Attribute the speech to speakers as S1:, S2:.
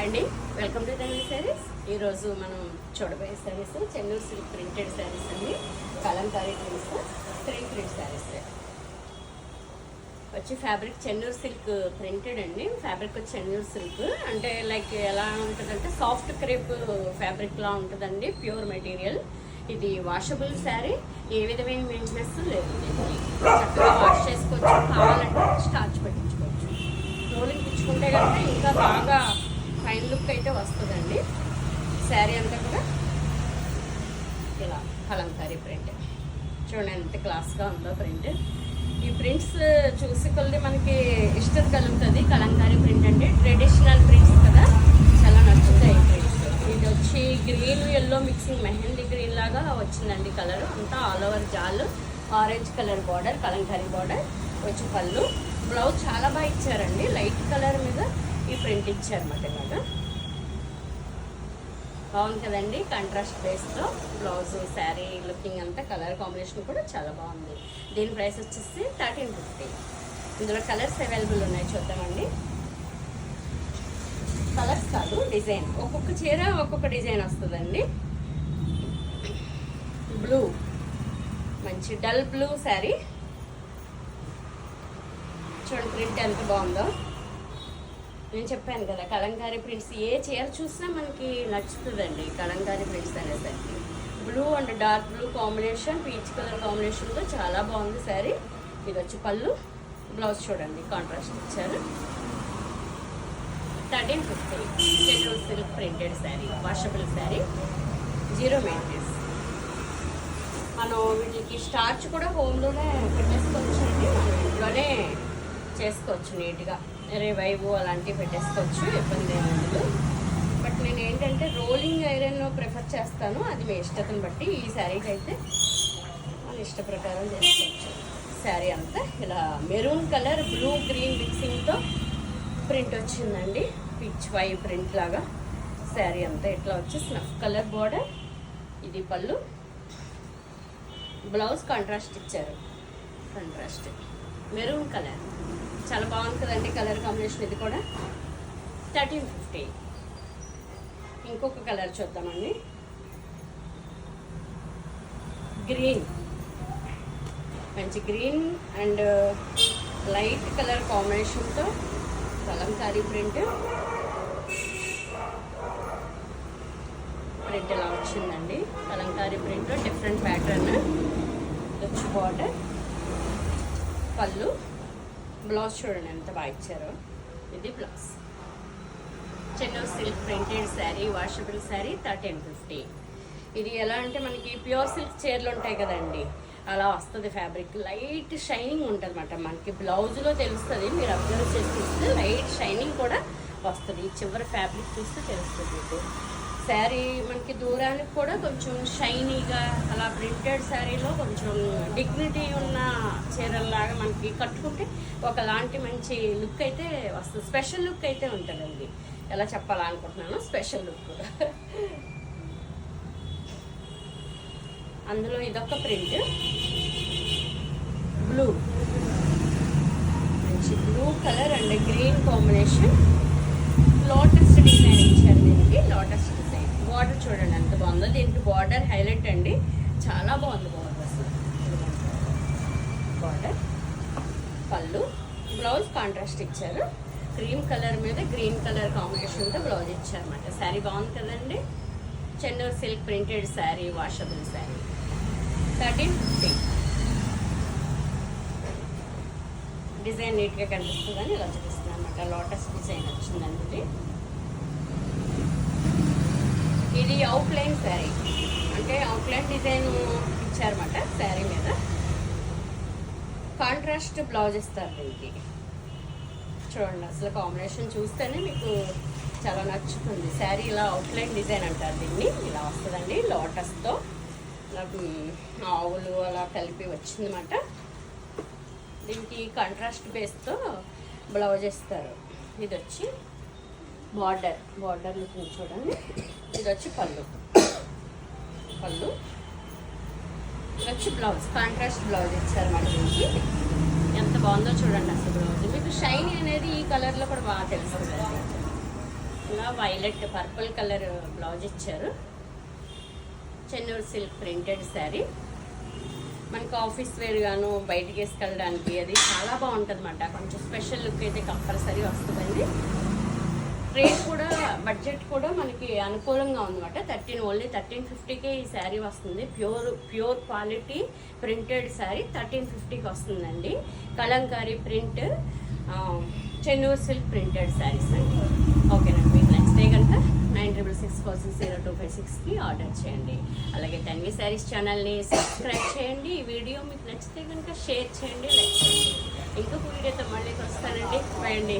S1: అండి, welcome to Dhanvi saris. ఈరోజు మనం చూడబోయే శారీస్ చెన్నూరు సిల్క్ ప్రింటెడ్ శారీస్ అండి. కలంకారీ ప్రింట్స్, 3 ప్రింట్ శారీస్ వచ్చి ఫ్యాబ్రిక్ చెన్నూరు సిల్క్ ప్రింటెడ్ అండి. ఫ్యాబ్రిక్ వచ్చి చెన్నూరు సిల్క్ అంటే లైక్ ఎలా ఉంటుందంటే సాఫ్ట్ క్రేప్ ఫ్యాబ్రిక్లా ఉంటుందండి, ప్యూర్ మెటీరియల్. ఇది వాషబుల్ శారీ, ఏ విధమైన మెయింటెనెన్స్ లేదు. చక్కగా వాష్ చేసుకోవచ్చు, కావాలంటే స్టార్చ్ పెట్టించుకోవచ్చు. రోలింగ్ ఇచ్చుకుంటే కనుక ఇంకా బాగా ఫైన్ లుక్ అయితే వస్తుందండి. శారీ అంతా కూడా ఇలా కలంకారీ ప్రింట్ చూడండి ఎంత క్లాస్గా ఉందో ప్రింట్. ఈ ప్రింట్స్ చూసి కొద్ది మనకి ఇష్టం కలుగుతుంది. కలంకారీ ప్రింట్ అంటే ట్రెడిషనల్ ప్రింట్స్ కదా, చాలా నచ్చుతాయి ప్రింట్స్. ఇది వచ్చి green yellow mixing mehndi green లాగా వచ్చిందండి కలర్ అంతా. ఆల్ ఓవర్ జాల్ orange colour border, Kalamkari border వచ్చి పళ్ళు. బ్లౌజ్ చాలా బాగా ఇచ్చారండి, లైట్ కలర్ మీద ఈ ప్రింట్ ఇచ్చారన్నమాట. ఇలాగా బాగుంది కదండి, కాంట్రాస్ట్ బేస్తో బ్లౌజ్, శారీ లుకింగ్ అంతా కలర్ కాంబినేషన్ కూడా చాలా బాగుంది. దీని ప్రైస్ వచ్చేసి 1350. ఇందులో కలర్స్ అవైలబుల్ ఉన్నాయి, చూద్దామండి. కలర్స్ కాదు, డిజైన్. ఒక్కొక్క చీర ఒక్కొక్క డిజైన్ వస్తుందండి. బ్లూ, మంచి డల్ బ్లూ శారీ చూడండి, ప్రింట్ ఎంత బాగుందో. నేను చెప్పాను కదా, కలంకారీ ప్రింట్స్ ఏ చీర చూసినా మనకి నచ్చుతుందండి. కలంకారీ ప్రింట్స్ అనేసరికి blue and dark blue combination, peach colour కాంబినేషన్తో చాలా బాగుంది శారీ. ఇది వచ్చి పళ్ళు, బ్లౌజ్ చూడండి కాంట్రాస్ట్ ఇచ్చారు. 1350 Chennur silk printed sari, washable sari, 0 maintenance. మనం వీటికి స్టార్చ్ కూడా హోమ్లోనే పెట్టేసుకోవచ్చు అండి, మనం ఇంట్లోనే చేసుకోవచ్చు నీట్గా. రివైవ్ అలాంటివి పెట్టేసుకోవచ్చు, ఇబ్బంది ఏముండదు. బట్ నేను ఏంటంటే రోలింగ్ ఐరన్ ప్రిఫర్ చేస్తాను, అది మీ ఇష్టతను బట్టి. ఈ శారీకి అయితే మన ఇష్ట ప్రకారం చేసుకోవచ్చు. శారీ అంతా ఇలా మెరూన్ కలర్ బ్లూ గ్రీన్ మిక్సింగ్తో ప్రింట్ వచ్చిందండి, పిచ్ వై ప్రింట్ లాగా. శారీ అంతా ఇట్లా వచ్చి స్నఫ్ కలర్ బార్డర్, ఇది పళ్ళు, బ్లౌజ్ కాంట్రాస్ట్ ఇచ్చారు. కాంట్రాస్ట్ మెరూన్ కలర్ చాలా బాగుంది కదండి కలర్ కాంబినేషన్. ఇది కూడా 1350. ఇంకొక కలర్ చూద్దామండి, గ్రీన్, మంచి గ్రీన్ అండ్ లైట్ కలర్ కాంబినేషన్తో కలంకారీ ప్రింట్ ఇలా వచ్చిందండి. కలంకారీ ప్రింట్ డిఫరెంట్ ప్యాటర్న్ వచ్చి బార్డర్, పళ్ళు, బ్లౌజ్ చూడండి ఎంత బాగా ఇచ్చారో. ఇది blouse. Chennur silk printed sari, washable sari, 1350. ఇది ఎలా అంటే మనకి ప్యూర్ సిల్క్ చీరలు ఉంటాయి కదండి, అలా వస్తుంది ఫ్యాబ్రిక్. లైట్ షైనింగ్ ఉంటుంది అన్నమాట, మనకి బ్లౌజ్లో తెలుస్తుంది. మీరు అబ్జర్వ్ చేసి చూస్తే లైట్ షైనింగ్ కూడా వస్తుంది. ఈ చివరి ఫ్యాబ్రిక్ చూస్తే తెలుస్తుంది మీకు. శారీ మనకి దూరానికి కూడా కొంచెం షైనీగా, అలా ప్రింటెడ్ శారీలో కొంచెం డిగ్నిటీ ఉన్న చీరల్లాగా మనకి కట్టుకుంటే ఒకలాంటి మంచి లుక్ అయితే వస్తుంది. స్పెషల్ లుక్ అయితే ఉంటుందండి. ఎలా చెప్పాలనుకుంటున్నాను, స్పెషల్ లుక్. అందులో ఇదొక ప్రింట్ బ్లూ, మంచి blue colour and green combination. Lotus design ఇచ్చారు దీనికి, లోటస్ డిజైన్. బార్డర్ చూడండి ఎంత బాగుందో, దీనికి బార్డర్ హైలైట్ అండి, చాలా బాగుంది బార్డర్ అసలు. బార్డర్, పళ్ళు, బ్లౌజ్ కాంట్రాస్ట్ ఇచ్చారు. క్రీమ్ కలర్ మీద గ్రీన్ కలర్ కాంబినేషన్తో బ్లౌజ్ ఇచ్చారన్నమాట. శారీ బాగుంది కదండి. Chennur silk printed sari, washable sari, 1350. Design నీట్గా కనిపిస్తుందని ఇలా చూపిస్తుంది అనమాట. లోటస్ డిజైన్ వచ్చిందండి. ఇది అవుట్లైన్ శారీ, అంటే అవుట్లైన్ డిజైన్ ఇచ్చారన్నమాట శారీ మీద. కాంట్రాస్ట్ బ్లౌజ్ ఇస్తారు దీనికి. చూడండి అసలు కాంబినేషన్ చూస్తేనే మీకు చాలా నచ్చుతుంది. శారీ ఇలా అవుట్లైన్ డిజైన్ అంటారు దీన్ని. ఇలా వస్తుందండి, లోటస్తో నాకు ఆవులు అలా కలిపి వచ్చిందన్నమాట. దీనికి కాంట్రాస్ట్ బేస్తో బ్లౌజ్ ఇస్తారు. ఇది వచ్చి బార్డర్ లుకింగ్ చూడండి. ఇది వచ్చి పళ్ళు, ఇది వచ్చి బ్లౌజ్, కాంట్రాస్ట్ బ్లౌజ్ ఇచ్చారు మన దీనికి. ఎంత బాగుందో చూడండి అసలు బ్లౌజ్. మీకు షైనీ అనేది ఈ కలర్లో కూడా బాగా తెలుస్తుంది. విధంగా వైలెట్ పర్పుల్ కలర్ బ్లౌజ్ ఇచ్చారు. Chennur silk printed sari. మనకు ఆఫీస్ వేర్ గాను బయటికి వేసుకెళ్ళడానికి అది చాలా బాగుంటుంది అన్నమాట. కొంచెం స్పెషల్ లుక్ అయితే కంపల్సరీ వస్తుందండి. రేట్ కూడా బడ్జెట్ కూడా మనకి అనుకూలంగా ఉందన్నమాట. ఓన్లీ 1350కే ఈ శారీ వస్తుంది. ప్యూర్ క్వాలిటీ ప్రింటెడ్ శారీ 1350కి వస్తుందండి. Kalamkari print Chennur silk printed saris అండి. ఓకేనండి, మీకు నచ్చితే కనుక 96640256కి ఆర్డర్ చేయండి. అలాగే తన్వి శారీస్ ఛానల్ని సబ్స్క్రైబ్ చేయండి. ఈ వీడియో మీకు నచ్చితే కనుక షేర్ చేయండి, లైక్ చేయండి. ఇంకొక వీడియోతో మళ్ళీ వస్తానండి. బాయ్ అండి.